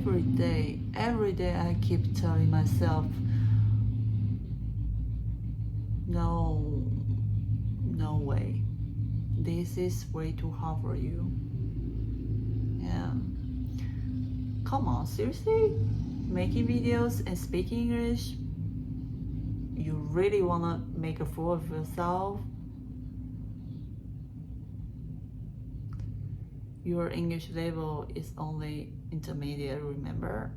every day I keep telling myself, no, no way. This is way too hard for you. Yeah. Come on, seriously? Making videos and speaking English? You really wanna make a fool of yourself? Your English level is only intermediate, remember?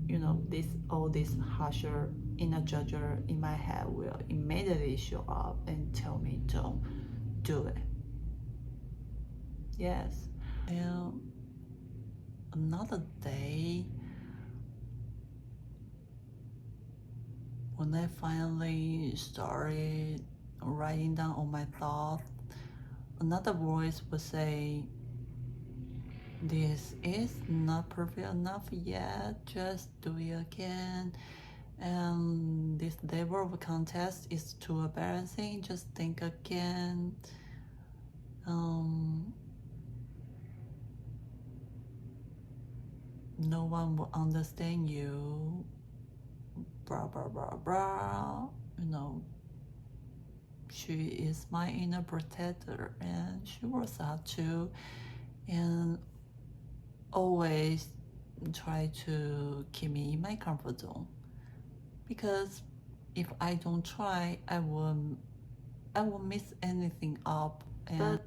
You know, all this harsher inner judger in my head will immediately show up and tell me don't do it. Yes. And another day, when I finally started writing down all my thoughts, another voice would say, this is not perfect enough yet, just do it again. And this level of contest is too embarrassing, just think again. No one will understand you, blah blah blah blah. You know, she is my inner protector and she was out too, and always try to keep me in my comfort zone, because if I don't try, I will miss anything up. But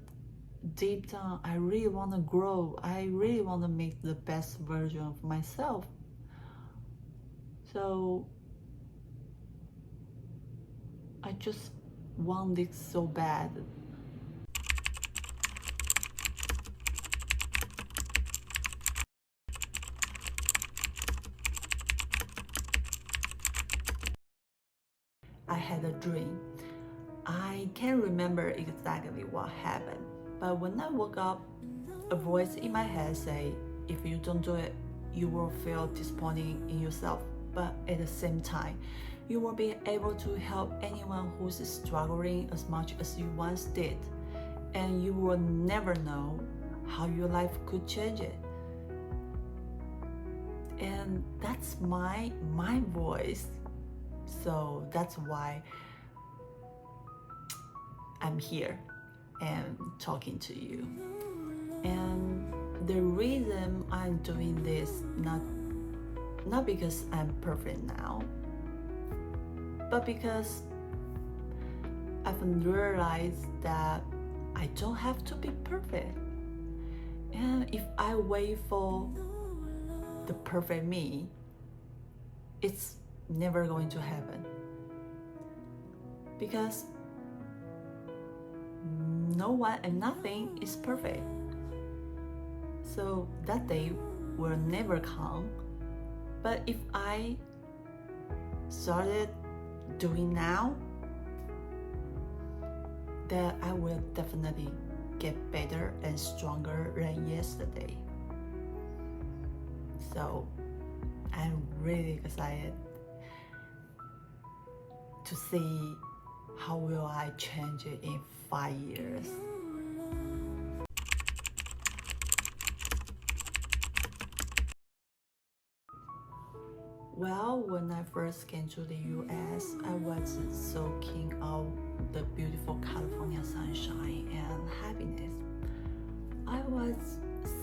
deep down, I really want to grow. I really want to make the best version of myself. So I just want it so bad. I had a dream. I can't remember exactly what happened, but when I woke up, a voice in my head said, if you don't do it, you will feel disappointed in yourself, but at the same time, you will be able to help anyone who's struggling as much as you once did, and you will never know how your life could change it. And that's my voice. So that's why I'm here and talking to you. And the reason I'm doing this, not because I'm perfect now, but because I've realized that I don't have to be perfect. And if I wait for the perfect me, it's never going to happen. Because no one and nothing is perfect. So that day will never come. But if I started doing now, then I will definitely get better and stronger than yesterday. So I'm really excited to see how will I change it in 5 years. Well, when I first came to the US, I wasn't so keen on the beautiful California sunshine and happiness. I was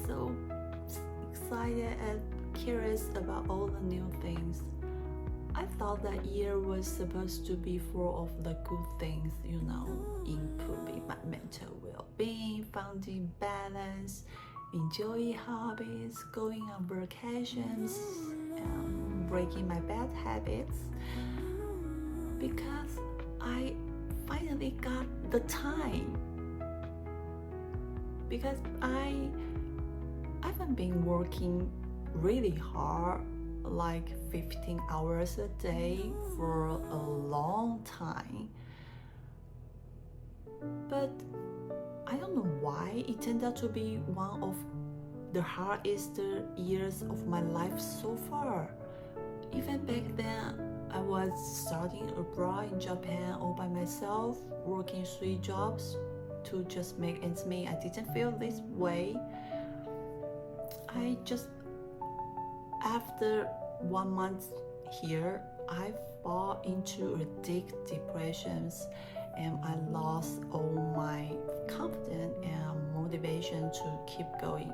so excited and curious about all the new things. I thought that year was supposed to be full of the good things, you know, improving my mental well-being, finding balance, enjoying hobbies, going on vacations, and breaking my bad habits. Because I finally got the time. Because I haven't been working really hard, like 15 hours a day for a long time. But I don't know why it turned out to be one of the hardest years of my life so far. Even back then, I was studying abroad in Japan all by myself, working 3 jobs to just make ends meet. I didn't feel this way. I just After 1 month here, I fall into a deep depressions and I lost all my confidence and motivation to keep going.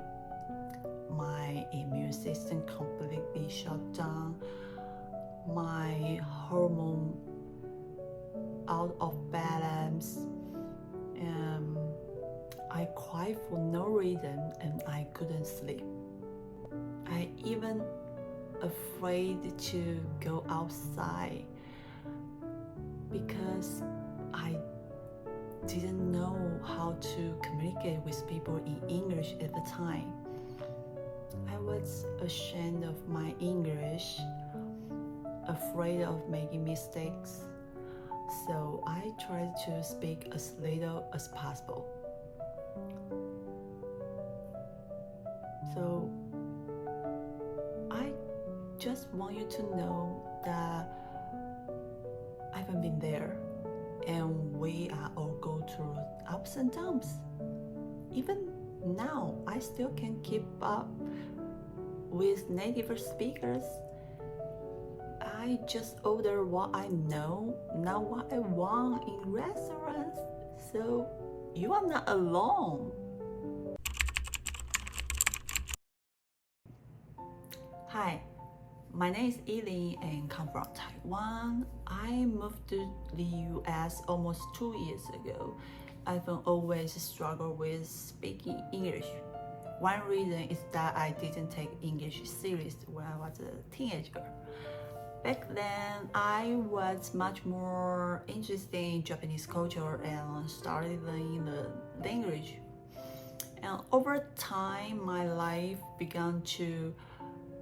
My immune system completely shut down, my hormone out of balance, and I cried for no reason and I couldn't sleep. I even afraid to go outside because I didn't know how to communicate with people in English at the time. I was ashamed of my English, afraid of making mistakes, so I tried to speak as little as possible. So I just want you to know that I haven't been there, and we are all go through ups and downs. Even now, I still can keep up with native speakers. I just order what I know, not what I want in restaurants. So you are not alone. Hi, my name is Eileen and come from Taiwan. I moved to the US almost 2 years ago. I've always struggled with speaking English. One reason is that I didn't take English seriously when I was a teenager. Back then, I was much more interested in Japanese culture and started learning the language. And over time, my life began to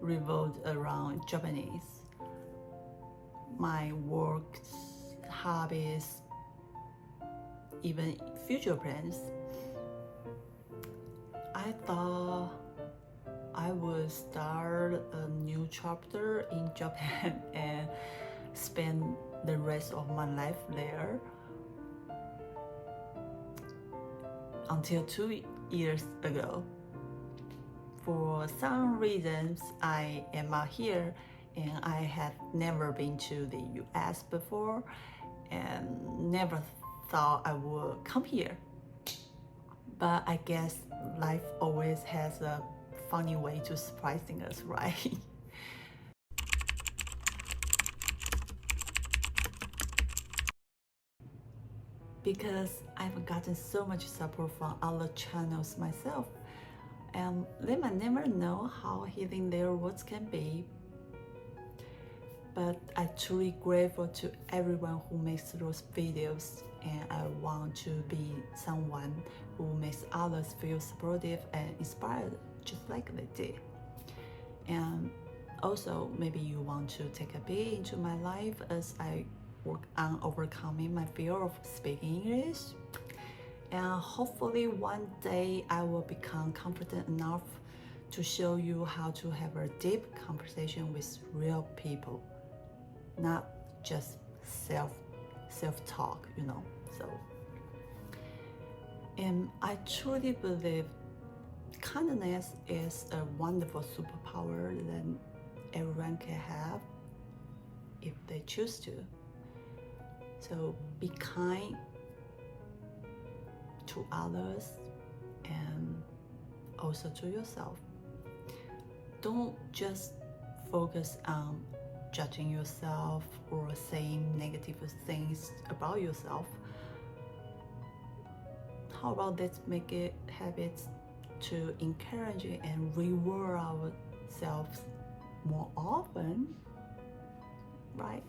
revolve around Japanese. My work, hobbies, even future plans. I thought I would start a new chapter in Japan and spend the rest of my life there. Until 2 years ago. For some reasons, I am out here and I have never been to the US before and never thought I would come here. But I guess life always has a funny way to surprising us, right? Because I've gotten so much support from other channels myself, and they might never know how healing their words can be. But I'm truly grateful to everyone who makes those videos, and I want to be someone who makes others feel supportive and inspired just like they did. And also, maybe you want to take a peek into my life as I work on overcoming my fear of speaking English. And hopefully one day I will become confident enough to show you how to have a deep conversation with real people, not just self-talk, So, and I truly believe kindness is a wonderful superpower that everyone can have if they choose to. So be kind to others and also to yourself. Don't just focus on judging yourself or saying negative things about yourself. How about let's make it habits to encourage and reward ourselves more often, right?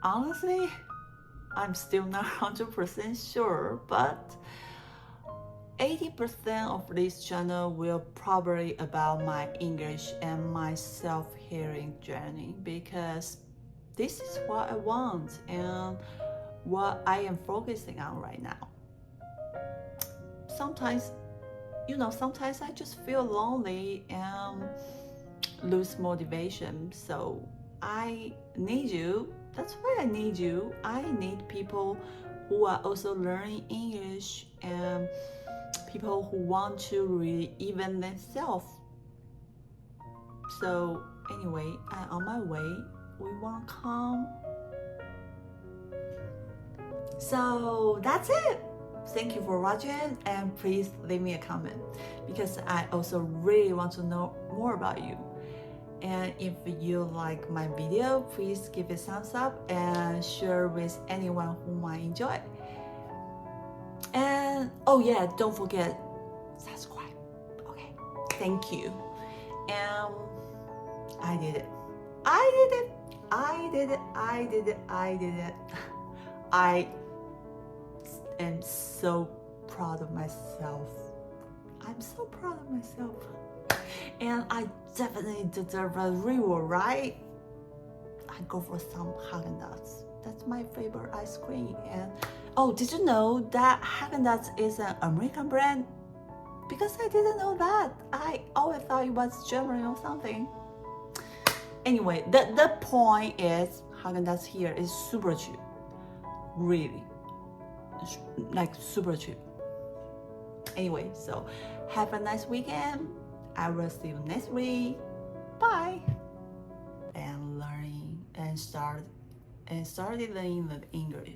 Honestly, I'm still not 100% sure, but 80% of this channel will probably about my English and my self-healing journey, because this is what I want and what I am focusing on right now. Sometimes I just feel lonely and lose motivation. So I need you. That's why I need you. I need people who are also learning English and people who want to reinvent themselves. So anyway, I'm on my way. We want to come. So that's it. Thank you for watching, and please leave me a comment because I also really want to know more about you. And if you like my video, please give it a thumbs up and share with anyone who might enjoy. And oh yeah, don't forget subscribe. Okay, thank you. And I did it. I did it. I did it. I did it. I did it. I am so proud of myself. I'm so proud of myself. And I definitely deserve a reward, right? I go for some Haagen-Dazs. That's my favorite ice cream. And oh, did you know that Haagen-Dazs is an American brand? Because I didn't know that. I always thought it was German or something. Anyway, the point is Haagen-Dazs here is super cheap. Really. Like super cheap. Anyway, so have a nice weekend. I will see you next week. Bye. And learning and started learning the English.